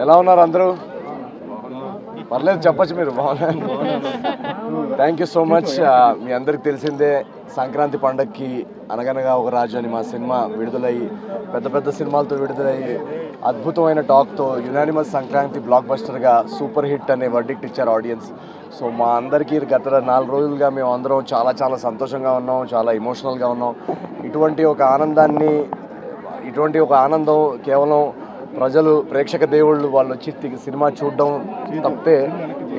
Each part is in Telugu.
ఎలా ఉన్నారు అందరూ? పర్లేదు చెప్పచ్చు మీరు. బాగున్నారు. Thank you so much. మీ అందరికి తెలిసిందే సంక్రాంతి పండగకి అనగనగా ఒక రాజు అని మా సినిమా విడుదలయ్యి పెద్ద పెద్ద సినిమాలతో విడుదలయ్యి అద్భుతమైన టాక్తో యునానిమస్ సంక్రాంతి బ్లాక్ బస్టర్గా సూపర్ హిట్ అనే వర్డిక్ట్ ఇచ్చారు ఆడియన్స్. సో మా అందరికీ గత 4 రోజులుగా మేము అందరం చాలా చాలా సంతోషంగా ఉన్నాం, చాలా ఎమోషనల్గా ఉన్నాం. ఇటువంటి ఒక ఆనందం కేవలం ప్రజలు ప్రేక్షక దేవుళ్ళు వాళ్ళు వచ్చి సినిమా చూడడం తప్పితే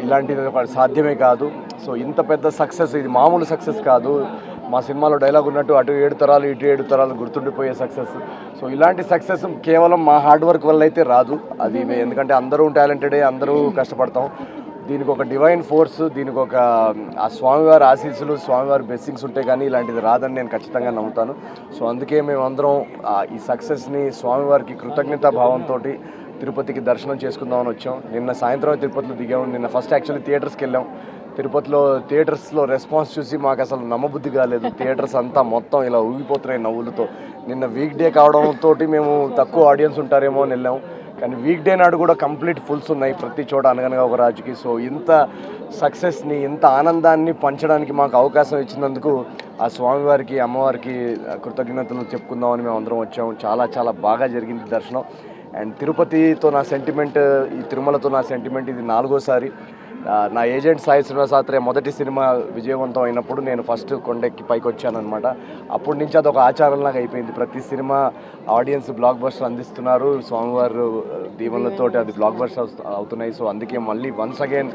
ఇలాంటిది సాధ్యమే కాదు. సో ఇంత పెద్ద సక్సెస్, ఇది మామూలు సక్సెస్ కాదు. మా సినిమాలో డైలాగ్ ఉన్నట్టు అటు 7 తరాలు ఇటు 7 తరాలు గుర్తుండిపోయే సక్సెస్. సో ఇలాంటి సక్సెస్ కేవలం మా హార్డ్ వర్క్ వల్ల అయితే రాదు. అది ఎందుకంటే అందరూ టాలెంటెడే, అందరూ కష్టపడతాం. దీనికి ఒక డివైన్ ఫోర్స్, దీనికి ఒక ఆ స్వామివారి ఆశీస్సులు, స్వామివారి బ్లెస్సింగ్స్ ఉంటే కానీ ఇలాంటిది రాదని నేను ఖచ్చితంగా నమ్ముతాను. సో అందుకే మేమందరం ఈ సక్సెస్ని స్వామివారికి కృతజ్ఞతా భావంతో తిరుపతికి దర్శనం చేసుకుందామని వచ్చాం. నిన్న సాయంత్రం తిరుపతిలో దిగాము. నిన్న ఫస్ట్ యాక్చువల్లీ థియేటర్స్కి వెళ్ళాం. తిరుపతిలో థియేటర్స్లో రెస్పాన్స్ చూసి మాకు అసలు నమ్మబుద్ధి కాలేదు. థియేటర్స్ అంతా మొత్తం ఇలా ఊగిపోతున్నాయి నవ్వులతో. నిన్న వీక్ డే కావడంతో మేము తక్కువ ఆడియన్స్ ఉంటారేమో అని వెళ్ళాం. కానీ వీక్ డే నాడు కూడా కంప్లీట్ ఫుల్స్ ఉన్నాయి ప్రతి చోట అనగనగా ఒక రాజుకి. సో ఇంత సక్సెస్ని, ఇంత ఆనందాన్ని పంచడానికి మాకు అవకాశం ఇచ్చినందుకు ఆ స్వామివారికి, అమ్మవారికి కృతజ్ఞతలు చెప్పుకుందామని మేము అందరం వచ్చాము. చాలా చాలా బాగా జరిగింది దర్శనం. అండ్ తిరుపతితో నా సెంటిమెంట్, ఈ తిరుమలతో నా సెంటిమెంట్ ఇది 4వసారి. నా ఏజెంట్ సాయి శ్రీనివాసాత్రేయ మొదటి సినిమా విజయవంతం అయినప్పుడు నేను ఫస్ట్ కొండెక్కి పైకి వచ్చానమాట. అప్పటి నుంచి అదొక ఆచారంలాగా అయిపోయింది. ప్రతి సినిమా ఆడియన్స్ బ్లాక్ బస్టర్ అందిస్తున్నారు. స్వామివారు దీవెనలతో అది బ్లాక్ బస్టర్ అవుతున్నాయి. సో అందుకే మళ్ళీ వన్స్ అగైన్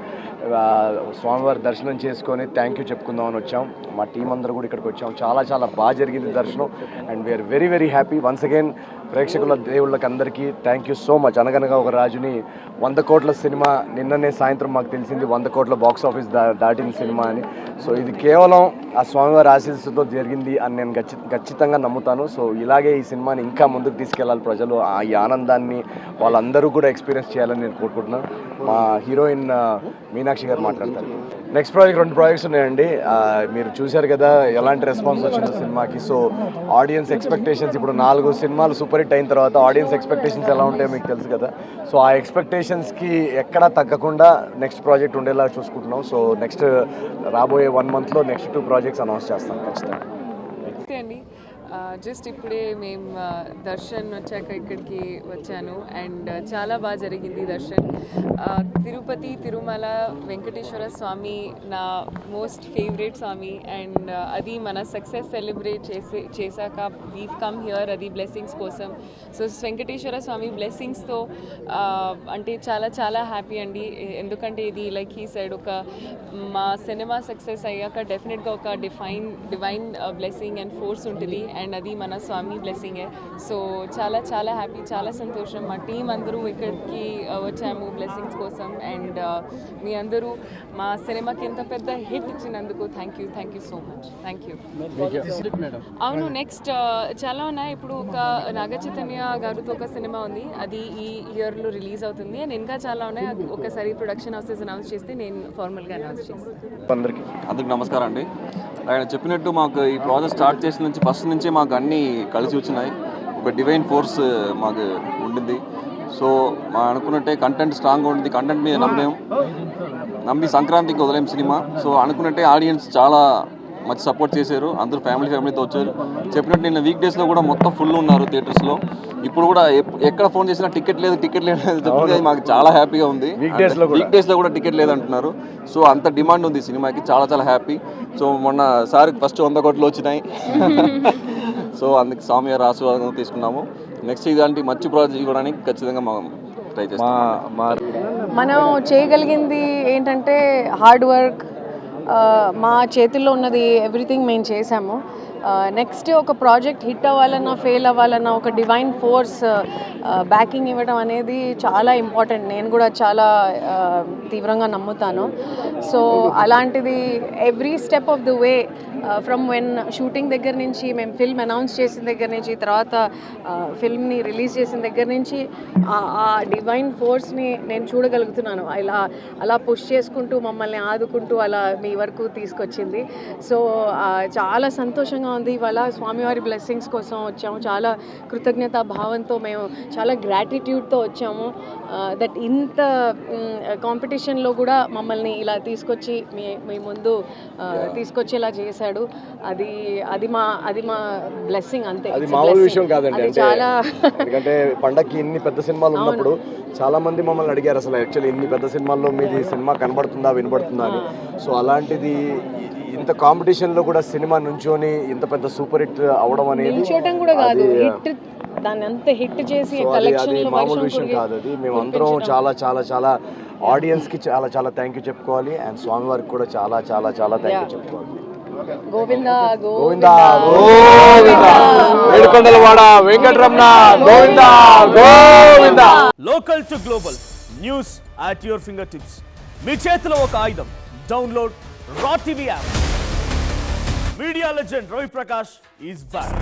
స్వామివారి దర్శనం చేసుకొని థ్యాంక్ యూ చెప్పుకుందామని వచ్చాం. మా టీం అందరూ కూడా ఇక్కడికి వచ్చాం. చాలా చాలా బాగా జరిగింది దర్శనం. And we are very very happy. Once again ప్రేక్షకుల దేవుళ్ళకి అందరికీ థ్యాంక్ యూ సో మచ్. అనగనగా ఒక రాజుని 100 కోట్ల సినిమా, నిన్ననే సాయంత్రం మాకు తెలిసింది 100 కోట్ల బాక్స్ ఆఫీస్ దాటిన సినిమా అని. సో ఇది కేవలం ఆ స్వామివారి ఆశీస్సుతో జరిగింది అని నేను ఖచ్చితంగా నమ్ముతాను. సో ఇలాగే ఈ సినిమాని ఇంకా ముందుకు తీసుకెళ్ళాలి ప్రజలు. ఈ ఆనందాన్ని వాళ్ళందరూ కూడా ఎక్స్పీరియన్స్ చేయాలని నేను కోరుకుంటున్నాను. మా హీరోయిన్ మీనాక్షి గారు మాట్లాడతారు. నెక్స్ట్ ప్రాజెక్ట్ 2 ప్రాజెక్ట్స్ ఉన్నాయండి. మీరు చూశారు కదా ఎలాంటి రెస్పాన్స్ వచ్చిందో సినిమాకి. సో ఆడియన్స్ ఎక్స్పెక్టేషన్స్, ఇప్పుడు 4 సినిమాలు సూపర్ హిట్ అయిన తర్వాత ఆడియన్స్ ఎక్స్పెక్టేషన్స్ ఎలా ఉంటాయో మీకు తెలుసు కదా. సో ఆ ఎక్స్పెక్టేషన్స్కి ఎక్కడా తగ్గకుండా నెక్స్ట్ ప్రాజెక్ట్ ఉండేలా చూసుకుంటున్నాం. సో నెక్స్ట్ రాబోయే 1 మంత్లో నెక్స్ట్ 2 ప్రాజెక్ట్స్ అనౌన్స్ చేస్తాం ఖచ్చితంగా. అండి జస్ట్ ఇప్పుడే మేము దర్శన్ వచ్చాక ఇక్కడికి వచ్చాను. అండ్ చాలా బాగా జరిగింది దర్శన్. తిరుపతి, తిరుమల, వెంకటేశ్వర స్వామి నా మోస్ట్ ఫేవరెట్ స్వామి. అండ్ అది మన సక్సెస్ సెలబ్రేట్ చేశాక వీవ్ కమ్ హియర్, అది బ్లెస్సింగ్స్ కోసం. సో వెంకటేశ్వర స్వామి బ్లెస్సింగ్స్తో అంటే చాలా చాలా హ్యాపీ అండి. ఎందుకంటే ఇది లైక్ హీ సైడ్ ఒక మా సినిమా సక్సెస్ అయ్యాక డెఫినెట్గా ఒక డివైన్ బ్లెస్సింగ్ అండ్ ఫోర్స్ ఉంటుంది. అండ్ అది మన స్వామి బ్లెస్సింగే. సో చాలా చాలా హ్యాపీ, చాలా సంతోషం. మా టీం అందరూ ఇక్కడికి వచ్చాము బ్లెస్సింగ్స్ కోసం. అండ్ మీ అందరూ మా సినిమాకి ఎంత పెద్ద హిట్ ఇచ్చినందుకు thank you so much. Thank you. అవును, నెక్స్ట్ చాలా ఉన్నాయి. ఇప్పుడు ఒక నాగ చైతన్య గారితో ఒక సినిమా ఉంది, అది ఈ ఇయర్లో రిలీజ్ అవుతుంది. అండ్ ఇంకా చాలా ఉన్నాయి. ఒకసారి ప్రొడక్షన్ హౌసెస్ అనౌన్స్ చేస్తే నేను ఫార్మల్గా అనౌన్స్ చేస్తాను. అందరికి నమస్కారం అండి. ఆయన చెప్పినట్టు మాకు ఈ ప్రాజెక్ట్ స్టార్ట్ చేసిన నుంచి ఫస్ట్ నుంచే మాకు అన్నీ కలిసి వచ్చినాయి. ఒక డివైన్ ఫోర్స్ మాకు ఉండింది. సో మా అనుకున్నట్టే కంటెంట్ స్ట్రాంగ్గా ఉంటుంది. కంటెంట్ మీద నమ్మి సంక్రాంతికి వదిలేం సినిమా. సో అనుకున్నట్టే ఆడియన్స్ చాలా మంచి సపోర్ట్ చేశారు. అందరూ ఫ్యామిలీతో వచ్చారు. చెప్పినట్టు నిన్న వీక్ డేస్లో కూడా మొత్తం ఫుల్ ఉన్నారు థియేటర్స్లో. ఇప్పుడు కూడా ఎక్కడ ఫోన్ చేసినా టికెట్ లేదు చెప్తే మాకు చాలా హ్యాపీగా ఉంది. వీక్ డేస్లో కూడా టికెట్ లేదంటున్నారు. సో అంత డిమాండ్ ఉంది సినిమాకి. చాలా చాలా హ్యాపీ. సో మొన్న సార్ ఫస్ట్ 100 కోట్లు వచ్చినాయి. సో అందుకు స్వామి గారి ఆశీర్వాదం తీసుకున్నాము. నెక్స్ట్ ఇలాంటి మంచి ప్రాజెక్ట్ ఇవ్వడానికి ఖచ్చితంగా ట్రై చేస్తాం. మనం చేయగలిగింది ఏంటంటే హార్డ్ వర్క్. మా చేతుల్లో ఉన్నది ఎవ్రీథింగ్ మేము చేసాము. నెక్స్ట్ ఒక ప్రాజెక్ట్ హిట్ అవ్వాలన్నా ఫెయిల్ అవ్వాలన్నా ఒక డివైన్ ఫోర్స్ బ్యాకింగ్ ఇవ్వడం అనేది చాలా ఇంపార్టెంట్. నేను కూడా చాలా తీవ్రంగా నమ్ముతాను. సో అలాంటిది every step of the way from when shooting దగ్గర నుంచి, మేము ఫిల్మ్ అనౌన్స్ చేసిన దగ్గర నుంచి, తర్వాత ఫిల్మ్ని రిలీజ్ చేసిన దగ్గర నుంచి ఆ డివైన్ ఫోర్స్ని నేను చూడగలుగుతున్నాను. అలా పుష్ చేసుకుంటూ మమ్మల్ని ఆదుకుంటూ అలా మీ వరకు తీసుకొచ్చింది. సో చాలా సంతోషంగా ఉంది. ఇవాళ స్వామివారి బ్లెస్సింగ్స్ కోసం వచ్చాము. చాలా కృతజ్ఞతా భావంతో మేము చాలా గ్రాటిట్యూడ్తో వచ్చాము. దట్ ఇంత కాంపిటీషన్లో కూడా మమ్మల్ని ఇలా తీసుకొచ్చి మీ ముందు తీసుకొచ్చేలా చేశాడు. అది మా బ్లెస్సింగ్ అంతే. అది మామూలు విషయం కాదండి. అది చాలా ఎందుకంటే పండక్కి ఇన్ని పెద్ద సినిమాలు ఉన్నప్పుడు చాలా మంది మమ్మల్ని అడిగారు అసలు యాక్చువల్లీ ఇన్ని పెద్ద సినిమాల్లో మీది సినిమా కనబడుతుందా వినబడుతుందా అని. సో అలాంటిది ఇంత కాంపిటీషన్లో కూడా సినిమా నుంచొని ఇంత పెద్ద సూపర్ హిట్ అవడం అనేది నిల్చోటం కూడా కాదు, హిట్ దాన్ని అంత హిట్ చేసి అది మామూలు విషయం కాదు. అది మేము అందరం చాలా చాలా చాలా ఆడియన్స్కి చాలా చాలా థ్యాంక్ యూ చెప్పుకోవాలి. అండ్ స్వామివారికి కూడా చాలా చాలా చాలా థ్యాంక్ యూ చెప్పుకోవాలి. గోవింద గోవింద గోవింద ఏడుకొండలవాడ Venkataramana Govinda Govinda. Local to global news at your finger tips. మీ చేతిలో ఒక ఆయుధం. Download R TV app. Media legend Ravi Prakash is back.